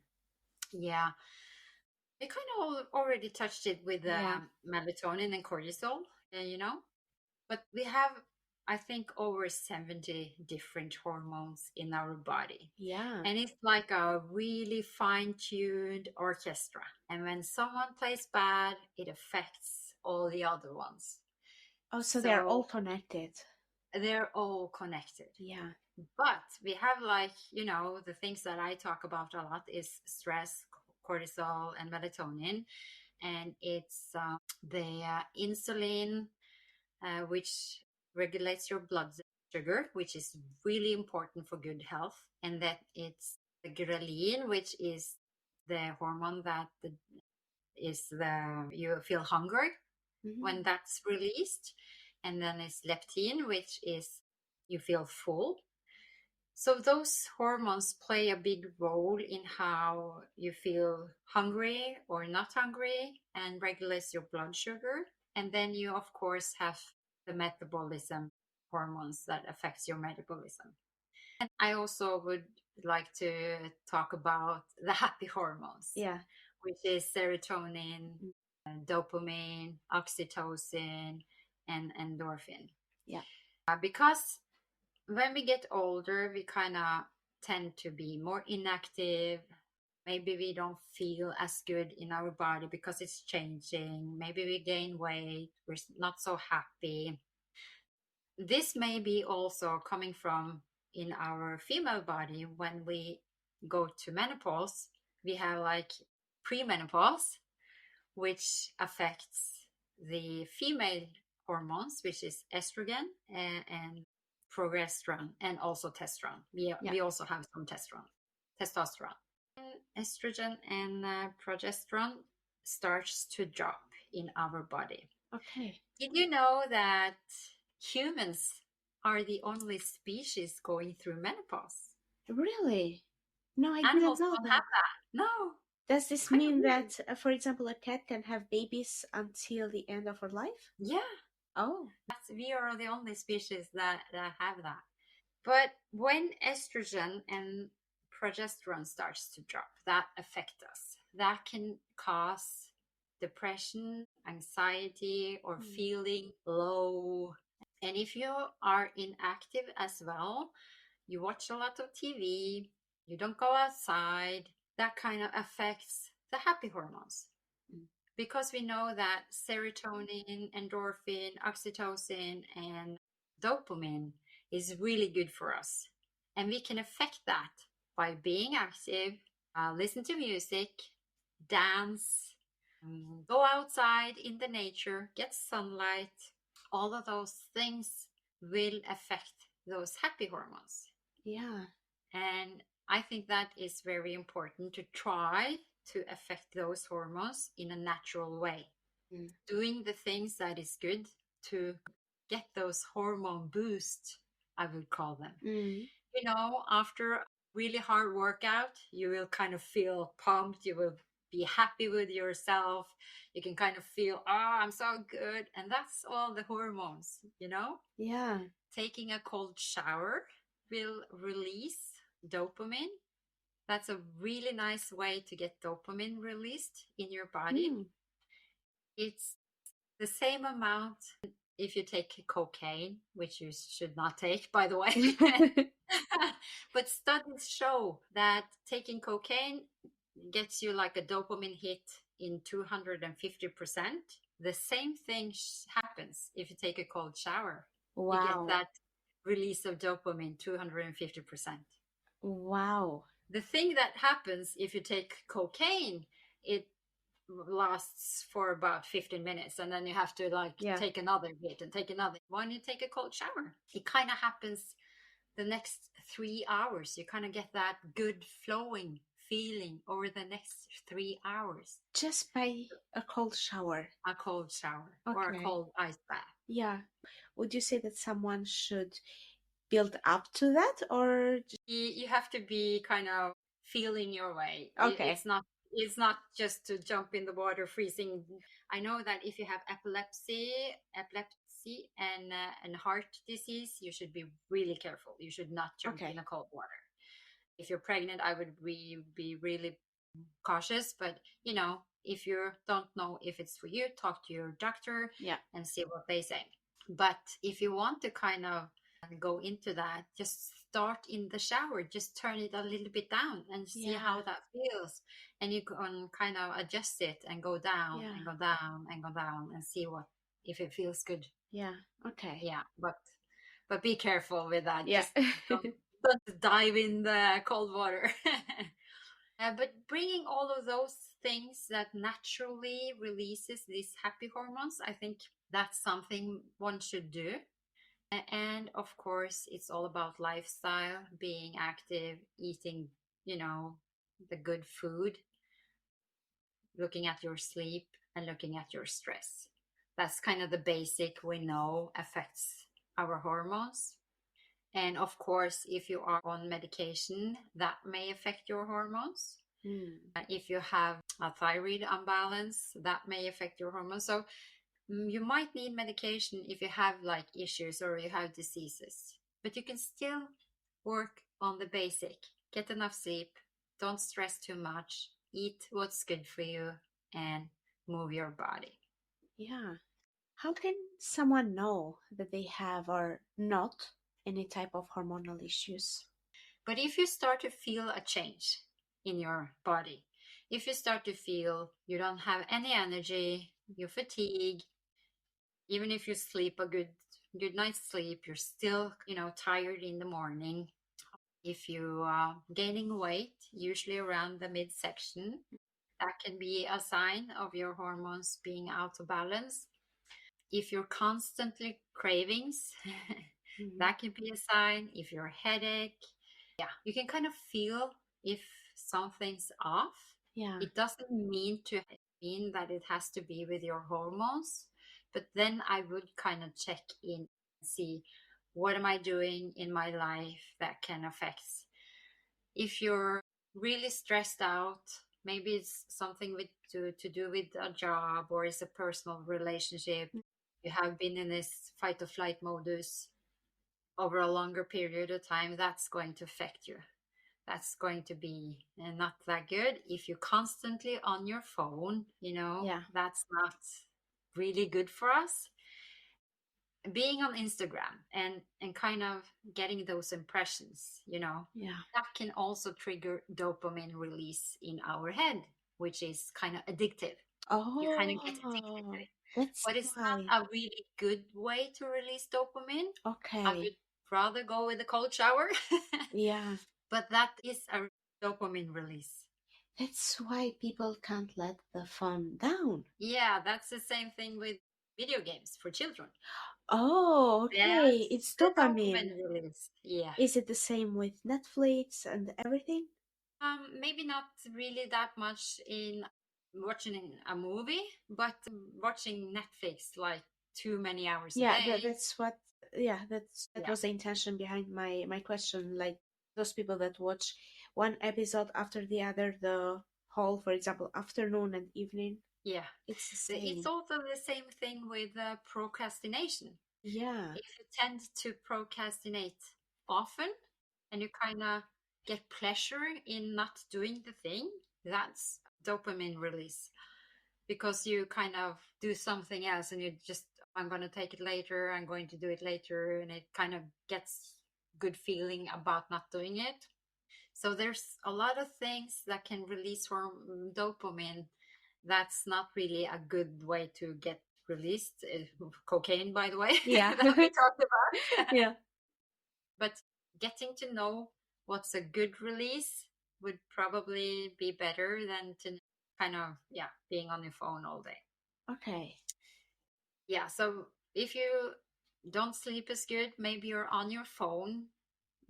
Speaker 2: Yeah. We kind of already touched it with melatonin and cortisol, but we have, I think, over 70 different hormones in our body.
Speaker 1: Yeah.
Speaker 2: And it's like a really fine-tuned orchestra. And when someone plays bad, it affects all the other ones.
Speaker 1: Oh, so they're all connected.
Speaker 2: They're all connected.
Speaker 1: Yeah.
Speaker 2: But we have the things that I talk about a lot is stress, cortisol, and melatonin. And it's the insulin, which regulates your blood sugar, which is really important for good health. And that it's the ghrelin, which is the hormone that you feel hungry when that's released. And then it's leptin, which is you feel full. So those hormones play a big role in how you feel hungry or not hungry and regulates your blood sugar. And then you, of course, have the metabolism hormones that affects your metabolism. And I also would like to talk about the happy hormones, which is serotonin, dopamine, oxytocin, and endorphin.
Speaker 1: Yeah.
Speaker 2: Because when we get older, we kind of tend to be more inactive. Maybe we don't feel as good in our body because it's changing. Maybe we gain weight. We're not so happy. This may be also coming from in our female body when we go to menopause. We have like premenopause, which affects the female hormones, which is estrogen and progesterone, and also testosterone. We also have some testosterone. Estrogen and progesterone starts to drop in our body.
Speaker 1: Okay.
Speaker 2: Did you know that humans are the only species going through menopause?
Speaker 1: Really? No, I
Speaker 2: Animals
Speaker 1: didn't know
Speaker 2: don't
Speaker 1: that.
Speaker 2: have that. No.
Speaker 1: Does this
Speaker 2: Kind of
Speaker 1: mean
Speaker 2: weird.
Speaker 1: that, for example, a cat can have babies until the end of her life?
Speaker 2: Yeah.
Speaker 1: Oh.
Speaker 2: We are the only species that have that. But when estrogen and progesterone starts to drop, that affects us. That can cause depression, anxiety, or feeling low. And if you are inactive as well, you watch a lot of TV, you don't go outside, that kind of affects the happy hormones. Because we know that serotonin, endorphin, oxytocin, and dopamine is really good for us. And we can affect that by being active, listen to music, dance, go outside in the nature, get sunlight. All of those things will affect those happy hormones.
Speaker 1: Yeah.
Speaker 2: And I think that is very important to try to affect those hormones in a natural way. Doing the things that is good to get those hormone boosts, I would call them. You know, after a really hard workout, you will kind of feel pumped. You will be happy with yourself. You can kind of feel, oh, I'm so good. And that's all the hormones, you know?
Speaker 1: Yeah.
Speaker 2: Taking a cold shower will release dopamine. That's a really nice way to get dopamine released in your body. It's the same amount if you take cocaine, which you should not take, by the way. But studies show that taking cocaine gets you like a dopamine hit in 250%. The same thing happens if you take a cold shower.
Speaker 1: Wow.
Speaker 2: You get that release of dopamine 250%.
Speaker 1: Wow.
Speaker 2: The thing that happens if you take cocaine, it lasts for about 15 minutes and then you have to take another hit and take another. When you take a cold shower, it kind of happens the next 3 hours. You kind of get that good flowing feeling over the next 3 hours.
Speaker 1: Just by a cold shower?
Speaker 2: A cold shower. Okay. Or a cold ice bath.
Speaker 1: Yeah. Would you say that someone should build up to that, or
Speaker 2: you have to be kind of feeling your way?
Speaker 1: Okay.
Speaker 2: It's not just to jump in the water freezing. I know that if you have epilepsy and heart disease, you should be really careful. You should not jump in a cold water. If you're pregnant, I would be really cautious. But, you know, if you don't know if it's for you, talk to your doctor and see what they say. But if you want to kind of go into that, just start in the shower. Just turn it a little bit down and see how that feels. And you can kind of adjust it and go down and go down and go down and see if it feels good.
Speaker 1: Yeah. Okay.
Speaker 2: Yeah. But be careful with that.
Speaker 1: Yeah.
Speaker 2: Just don't dive in the cold water. But bringing all of those things that naturally releases these happy hormones, I think that's something one should do. And of course, it's all about lifestyle, being active, eating, you know, the good food, looking at your sleep and looking at your stress. That's kind of the basic we know affects our hormones. And of course, if you are on medication, that may affect your hormones. If you have a thyroid imbalance, that may affect your hormones. So you might need medication if you have like issues or you have diseases, but you can still work on the basic. Get enough sleep, don't stress too much, eat what's good for you, and move your body.
Speaker 1: Yeah. How can someone know that they have or not any type of hormonal issues?
Speaker 2: But if you start to feel a change in your body, if you start to feel you don't have any energy, you fatigue, even if you sleep a good night's sleep, you're still, you know, tired in the morning. If you are gaining weight, usually around the midsection, that can be a sign of your hormones being out of balance. If you're constantly cravings, that can be a sign. If you're headache, you can kind of feel if something's off. It doesn't mean that it has to be with your hormones, but then I would kind of check in and see what am I doing in my life that can affect. If you're really stressed out, maybe it's something to do with a job or it's a personal relationship. You have been in this fight or flight modus over a longer period of time, that's going to affect you. That's going to be not that good. If you're constantly on your phone, you know, that's not really good for us. Being on Instagram and kind of getting those impressions, you know, that can also trigger dopamine release in our head, which is kind of addictive. You kind of get addicted to it. But it's not a really good way to release dopamine. I would rather go with a cold shower. But that is a dopamine release.
Speaker 1: That's why people can't let the phone down.
Speaker 2: Yeah, that's the same thing with video games for children.
Speaker 1: Oh, okay.
Speaker 2: That's
Speaker 1: It's
Speaker 2: the dopamine
Speaker 1: dopamine.
Speaker 2: release. Yeah.
Speaker 1: Is it the same with Netflix and everything?
Speaker 2: Maybe not really that much in watching a movie, but watching Netflix like too many hours a
Speaker 1: Yeah,
Speaker 2: day.
Speaker 1: that's what. Yeah, that
Speaker 2: Yeah.
Speaker 1: was the intention behind my question. Like those people that watch one episode after the other, the whole, for example, afternoon and evening.
Speaker 2: Yeah.
Speaker 1: It's the
Speaker 2: It's
Speaker 1: same.
Speaker 2: also the same thing with procrastination.
Speaker 1: Yeah,
Speaker 2: If you tend to procrastinate often and you kind of get pleasure in not doing the thing, that's dopamine release because you kind of do something else and you just, I'm going to take it later, I'm going to do it later, and it kind of gets good feeling about not doing it. So there's a lot of things that can release dopamine. That's not really a good way to get released. Cocaine, by the way,
Speaker 1: yeah,
Speaker 2: that we talked about.
Speaker 1: yeah.
Speaker 2: But getting to know what's a good release would probably be better than to kind of, yeah, being on your phone all day.
Speaker 1: Okay.
Speaker 2: Yeah, so if you don't sleep as good, maybe you're on your phone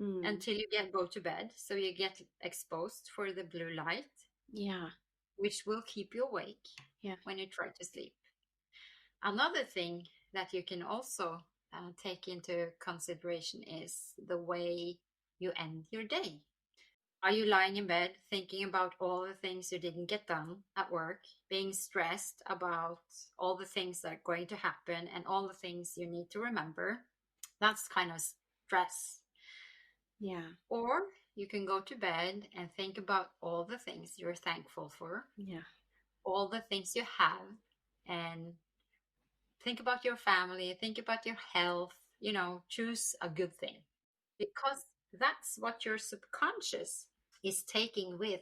Speaker 1: Mm,
Speaker 2: until you go to bed, so you get exposed for the blue light,
Speaker 1: yeah,
Speaker 2: which will keep you awake
Speaker 1: yeah.
Speaker 2: when you try to sleep. Another thing that you can also take into consideration is the way you end your day. Are you lying in bed thinking about all the things you didn't get done at work, being stressed about all the things that are going to happen and all the things you need to remember? That's kind of stress.
Speaker 1: Yeah,
Speaker 2: Or you can go to bed and think about all the things you're thankful for,
Speaker 1: yeah.
Speaker 2: all the things you have, and think about your family, think about your health, choose a good thing because that's what your subconscious is taking with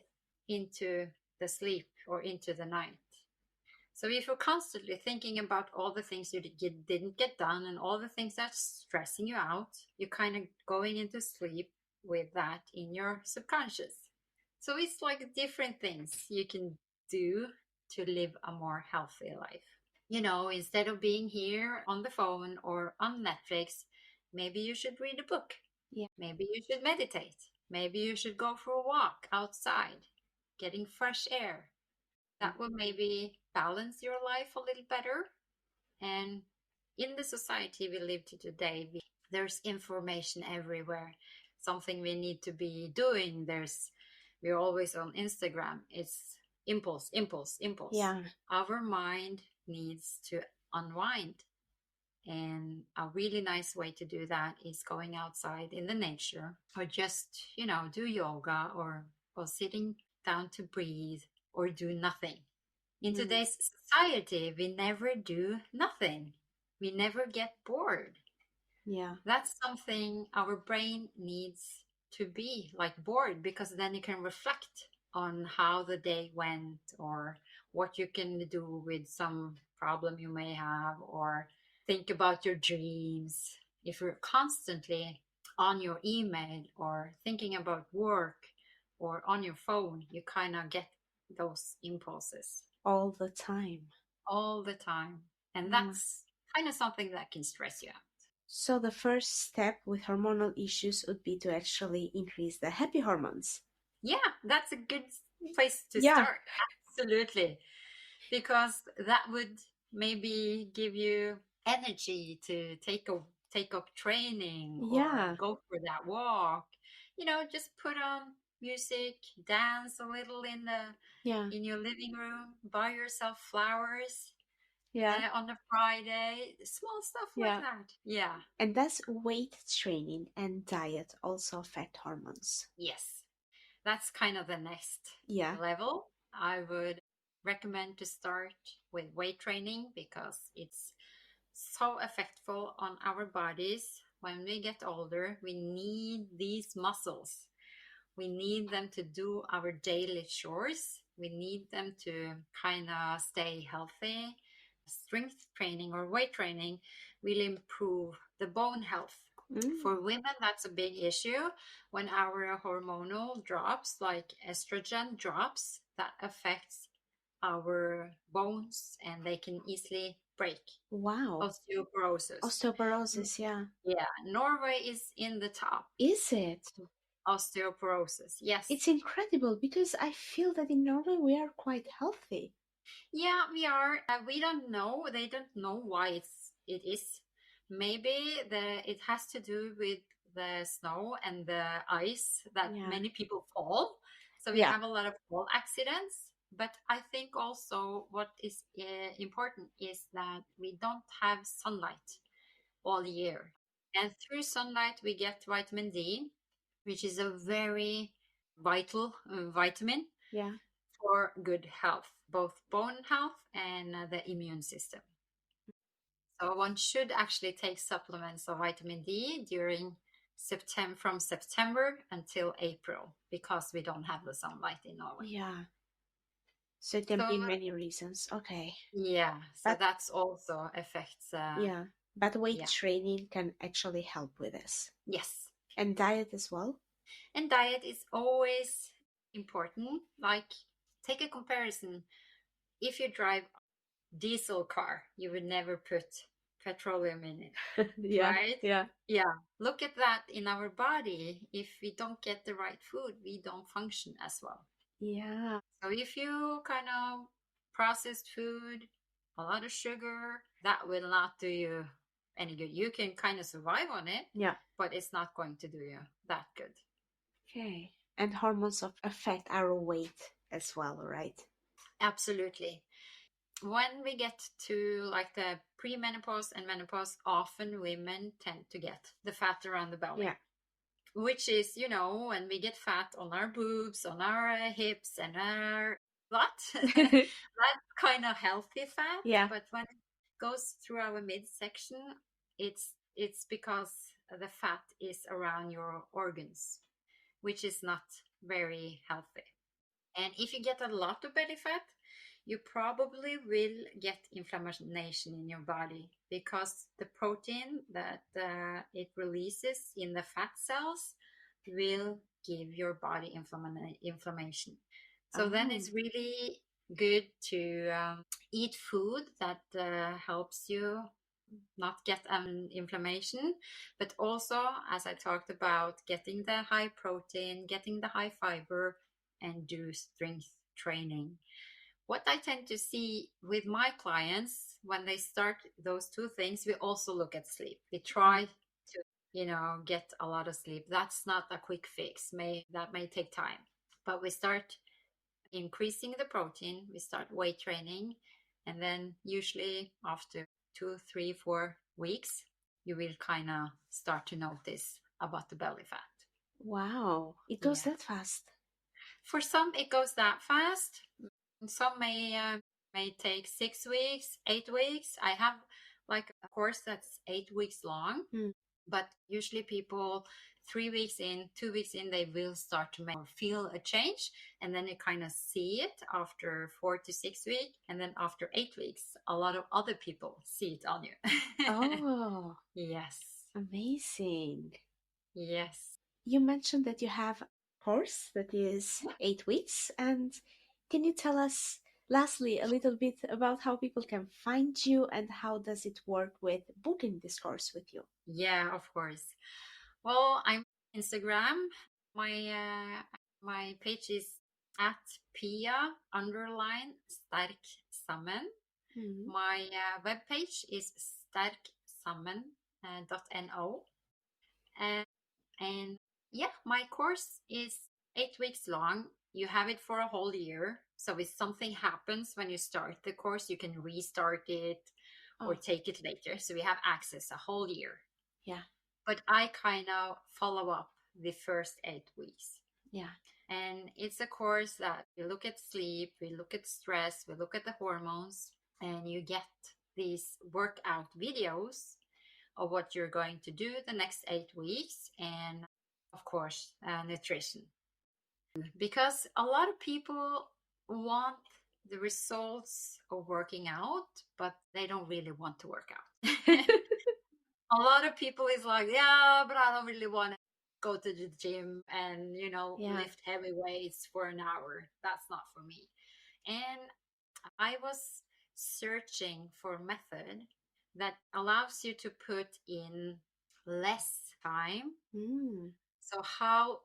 Speaker 2: into the sleep or into the night. So if you're constantly thinking about all the things you didn't get done and all the things that's stressing you out, you're kind of going into sleep with that in your subconscious. So it's like different things you can do to live a more healthy life. Instead of being here on the phone or on Netflix, maybe you should read a book.
Speaker 1: Yeah.
Speaker 2: Maybe you should meditate. Maybe you should go for a walk outside, getting fresh air. That will maybe balance your life a little better. And in the society we live to today, there's information everywhere. Something we need to be doing. We're always on Instagram. It's impulse, impulse, impulse.
Speaker 1: Yeah.
Speaker 2: Our mind needs to unwind. And a really nice way to do that is going outside in the nature or just, do yoga or sitting down to breathe or do nothing. In
Speaker 1: Mm,
Speaker 2: today's society, we never do nothing. We never get bored.
Speaker 1: yeah.
Speaker 2: That's something our brain needs to be like bored because then you can reflect on how the day went or what you can do with some problem you may have or think about your dreams. If you're constantly on your email or thinking about work or on your phone, you kind of get those impulses
Speaker 1: All the time.
Speaker 2: all the time. And
Speaker 1: Yeah.
Speaker 2: that's kind of something that can stress you out.
Speaker 1: So the first step with hormonal issues would be to actually increase the happy hormones.
Speaker 2: Yeah, that's a good place to
Speaker 1: Yeah.
Speaker 2: start. Absolutely. Because that would maybe give you energy to take up training or
Speaker 1: Yeah.
Speaker 2: go for that walk. Just put on music, dance a little
Speaker 1: Yeah.
Speaker 2: in your living room, buy yourself flowers
Speaker 1: Yeah.
Speaker 2: on a Friday, small stuff like
Speaker 1: Yeah.
Speaker 2: that. Yeah.
Speaker 1: And does weight training and diet also affect hormones?
Speaker 2: Yes. That's kind of the next
Speaker 1: Yeah.
Speaker 2: level. I would recommend to start with weight training because it's so effectful on our bodies. When we get older, we need these muscles. We need them to do our daily chores. We need them to kind of stay healthy. Strength training or weight training will improve the bone health.
Speaker 1: Mm.
Speaker 2: For women, that's a big issue. When our hormonal drops, like estrogen drops, that affects our bones, and they can easily break.
Speaker 1: Wow.
Speaker 2: Osteoporosis.
Speaker 1: Osteoporosis, yeah.
Speaker 2: Yeah, Norway is in the top.
Speaker 1: Is it?
Speaker 2: Osteoporosis, yes.
Speaker 1: It's incredible because I feel that in Norway we are quite healthy.
Speaker 2: Yeah, we are. We don't know. They don't know why it is. Maybe it has to do with the snow and the ice that many people fall. So we have a lot of fall accidents. But I think also what is important is that we don't have sunlight all year. And through sunlight, we get vitamin D, which is a very vital vitamin for good health, both bone health and the immune system. So one should actually take supplements of vitamin D during from September until April, because we don't have the sunlight in Norway.
Speaker 1: Yeah. So it can be many reasons. Okay.
Speaker 2: Yeah. So that's also affects.
Speaker 1: But weight training can actually help with this.
Speaker 2: Yes.
Speaker 1: And diet as well?
Speaker 2: And diet is always important. Like, take a comparison. If you drive a diesel car, you would never put petroleum in it. Right? Yeah. Look at that in our body. If we don't get the right food, we don't function as well.
Speaker 1: Yeah.
Speaker 2: So if you kind of processed food, a lot of sugar, that will not do you any good. You can kind of survive on it, but it's not going to do you that good.
Speaker 1: Okay. And hormones affect our weight as well, right?
Speaker 2: Absolutely. When we get to like the premenopause and menopause, often women tend to get the fat around the belly. Which is, when we get fat on our boobs, on our hips, and our butt, that's kind of healthy fat.
Speaker 1: Yeah.
Speaker 2: But when it goes through our midsection, it's because the fat is around your organs, which is not very healthy. And if you get a lot of belly fat, you probably will get inflammation in your body, because the protein that it releases in the fat cells will give your body inflammation. So then it's really good to eat food that helps you not get inflammation, but also, as I talked about, getting the high protein, getting the high fiber, and do strength training. What I tend to see with my clients, when they start those two things, we also look at sleep. We try to, get a lot of sleep. That's not a quick fix. That may take time. But we start increasing the protein, we start weight training, and then usually after 2, 3, 4 weeks, you will kind of start to notice about the belly fat.
Speaker 1: Wow. It goes that fast?
Speaker 2: For some, it goes that fast. Some may take 6 weeks, 8 weeks. I have like a course that's 8 weeks long, but usually people 3 weeks in, 2 weeks in, they will start to feel a change, and then you kind of see it after 4 to 6 weeks, and then after 8 weeks, a lot of other people see it on you.
Speaker 1: Oh,
Speaker 2: yes,
Speaker 1: amazing.
Speaker 2: Yes.
Speaker 1: You mentioned that you have a course that is 8 weeks, and can you tell us lastly a little bit about how people can find you and how does it work with booking this course with you?
Speaker 2: Yeah, of course. Well, I'm on Instagram. My page is at Pia_Sterk Sammen. My webpage is sterksammen.no. And yeah, my course is 8 weeks long. You have it for a whole year. So if something happens when you start the course, you can restart it or take it later. So we have access a whole year.
Speaker 1: Yeah.
Speaker 2: But I kind of follow up the first 8 weeks.
Speaker 1: Yeah.
Speaker 2: And it's a course that we look at sleep, we look at stress, we look at the hormones, and you get these workout videos of what you're going to do the next 8 weeks, and of course, nutrition. Because a lot of people want the results of working out, but they don't really want to work out. A lot of people is like, yeah, but I don't really want to go to the gym and, lift heavy weights for an hour. That's not for me. And I was searching for a method that allows you to put in less time. So how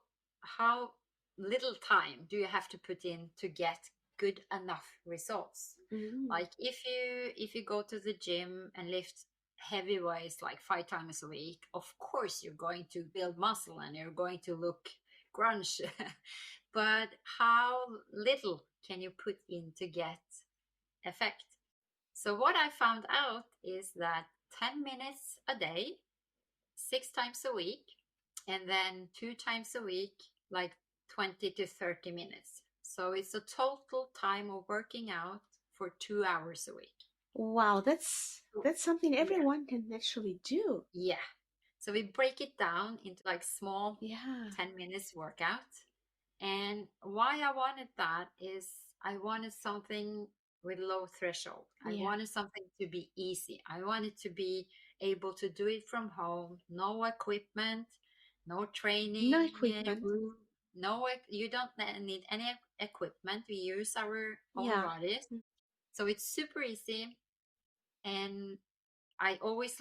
Speaker 2: little time do you have to put in to get good enough results? Like if you go to the gym and lift heavy weights like 5 times a week, of course you're going to build muscle and you're going to look grunge. But how little can you put in to get effect? So what I found out is that 10 minutes a day, 6 times a week, and then 2 times a week, like 20 to 30 minutes. So it's a total time of working out for 2 hours a week.
Speaker 1: Wow, that's something everyone can actually do.
Speaker 2: Yeah. So we break it down into like small 10 minutes workout. And why I wanted that is I wanted something with low threshold. I wanted something to be easy. I wanted to be able to do it from home. No equipment, no training.
Speaker 1: No equipment.
Speaker 2: You don't need any equipment. We use our own bodies. So it's super easy. And I always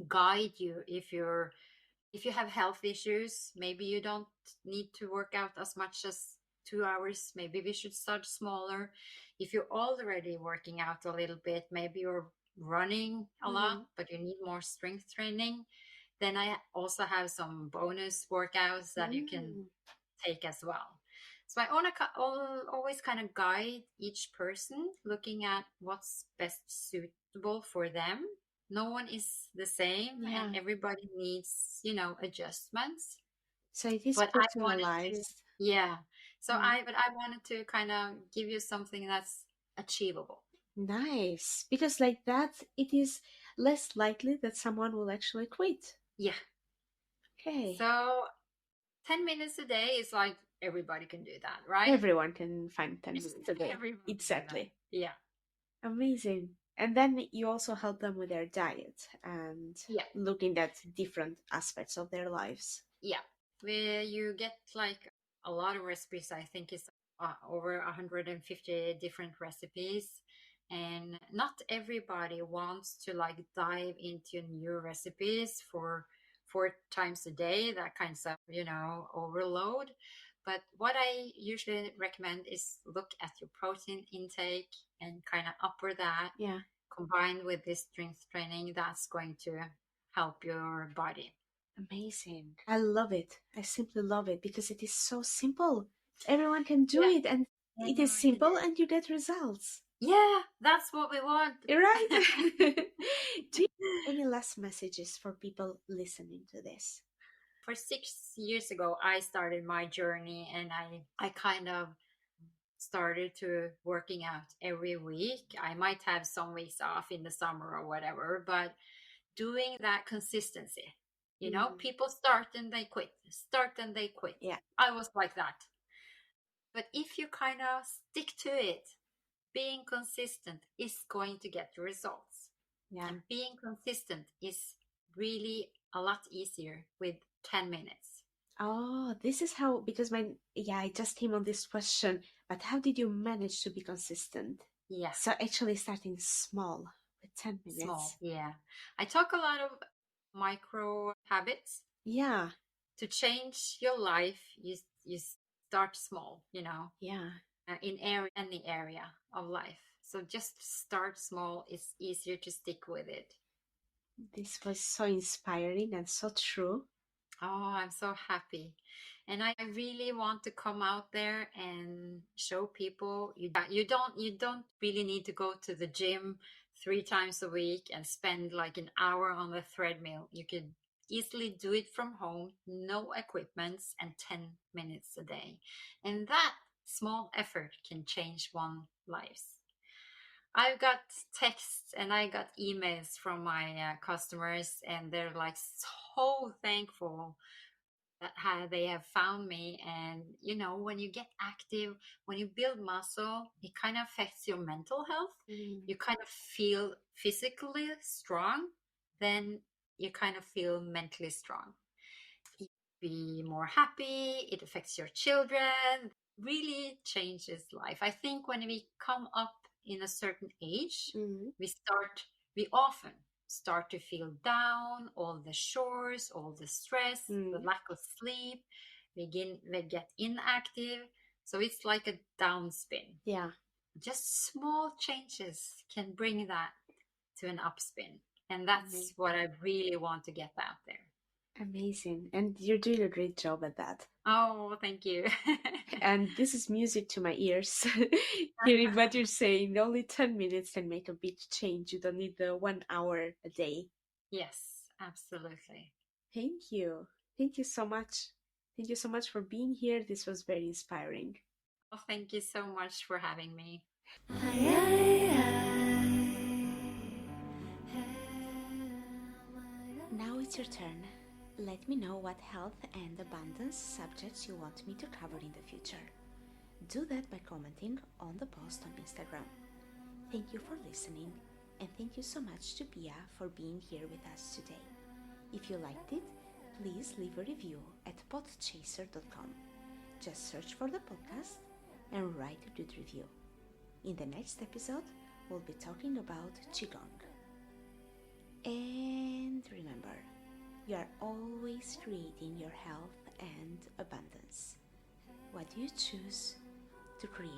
Speaker 2: guide you if you have health issues. Maybe you don't need to work out as much as 2 hours. Maybe we should start smaller. If you're already working out a little bit, maybe you're running a lot, but you need more strength training, then I also have some bonus workouts that you can take as well. So I always kind of guide each person looking at what's best suitable for them. No one is the same, and everybody needs, adjustments.
Speaker 1: So it is personalized.
Speaker 2: So I wanted to kind of give you something that's achievable.
Speaker 1: Nice, because like that, it is less likely that someone will actually quit.
Speaker 2: Yeah.
Speaker 1: Okay.
Speaker 2: So 10 minutes a day is like everybody can do that, right?
Speaker 1: Everyone can find 10 minutes a day. Exactly.
Speaker 2: Yeah.
Speaker 1: Amazing. And then you also help them with their diet and looking at different aspects of their lives.
Speaker 2: Yeah. Where you get like a lot of recipes. I think it's over 150 different recipes. And not everybody wants to dive into new recipes for 4 times a day, that kind of, overload. But what I usually recommend is look at your protein intake and kind of upper that.
Speaker 1: Yeah.
Speaker 2: Combined with this strength training, that's going to help your body.
Speaker 1: Amazing. I love it. I simply love it because it is so simple. Everyone can do it, and it is simple and you get results.
Speaker 2: Yeah, that's what we want.
Speaker 1: Right? Do you have any last messages for people listening to this?
Speaker 2: For 6 years ago, I started my journey, and I kind of started to working out every week. I might have some weeks off in the summer or whatever, but doing that consistency, people start and they quit,
Speaker 1: Yeah.
Speaker 2: I was like that. But if you kind of stick to it, being consistent is going to get results.
Speaker 1: Yeah.
Speaker 2: And being consistent is really a lot easier with 10 minutes.
Speaker 1: Oh, this is how, because I just came on this question, but how did you manage to be consistent?
Speaker 2: Yeah.
Speaker 1: So actually starting small with 10 minutes.
Speaker 2: Small, yeah. I talk a lot of micro habits.
Speaker 1: Yeah.
Speaker 2: To change your life, you start small,
Speaker 1: Yeah.
Speaker 2: In any area of life. So just start small. It's easier to stick with it.
Speaker 1: This was so inspiring and so true.
Speaker 2: Oh, I'm so happy. And I really want to come out there and show people you don't really need to go to the gym 3 times a week and spend like an hour on the treadmill. You could easily do it from home, no equipments, and 10 minutes a day. And that small effort can change one life. I've got texts and I got emails from my customers, and they're like so thankful that how they have found me. And when you get active, when you build muscle, it kind of affects your mental health. You kind of feel physically strong, then you kind of feel mentally strong. be more happy. It affects your children. Really changes life. I think when we come up in a certain age, we often start to feel down, all the chores, all the stress, the lack of sleep. We get inactive. So it's like a downspin.
Speaker 1: Yeah.
Speaker 2: Just small changes can bring that to an upspin. And that's what I really want to get out there.
Speaker 1: Amazing. And you're doing a great job at that.
Speaker 2: Oh, thank you.
Speaker 1: And this is music to my ears. Hearing what you're saying, only 10 minutes can make a big change. You don't need the 1 hour a day.
Speaker 2: Yes, absolutely.
Speaker 1: Thank you. Thank you so much. Thank you so much for being here. This was very inspiring.
Speaker 2: Well, thank you so much for having me.
Speaker 1: Now it's your turn. Let me know what health and abundance subjects you want me to cover in the future. Do that by commenting on the post on Instagram. Thank you for listening, and thank you so much to Pia for being here with us today. If you liked it, please leave a review at podchaser.com. Just search for the podcast and write a good review. In the next episode, we'll be talking about Qigong. And remember, you are always creating your health and abundance. What do you choose to create?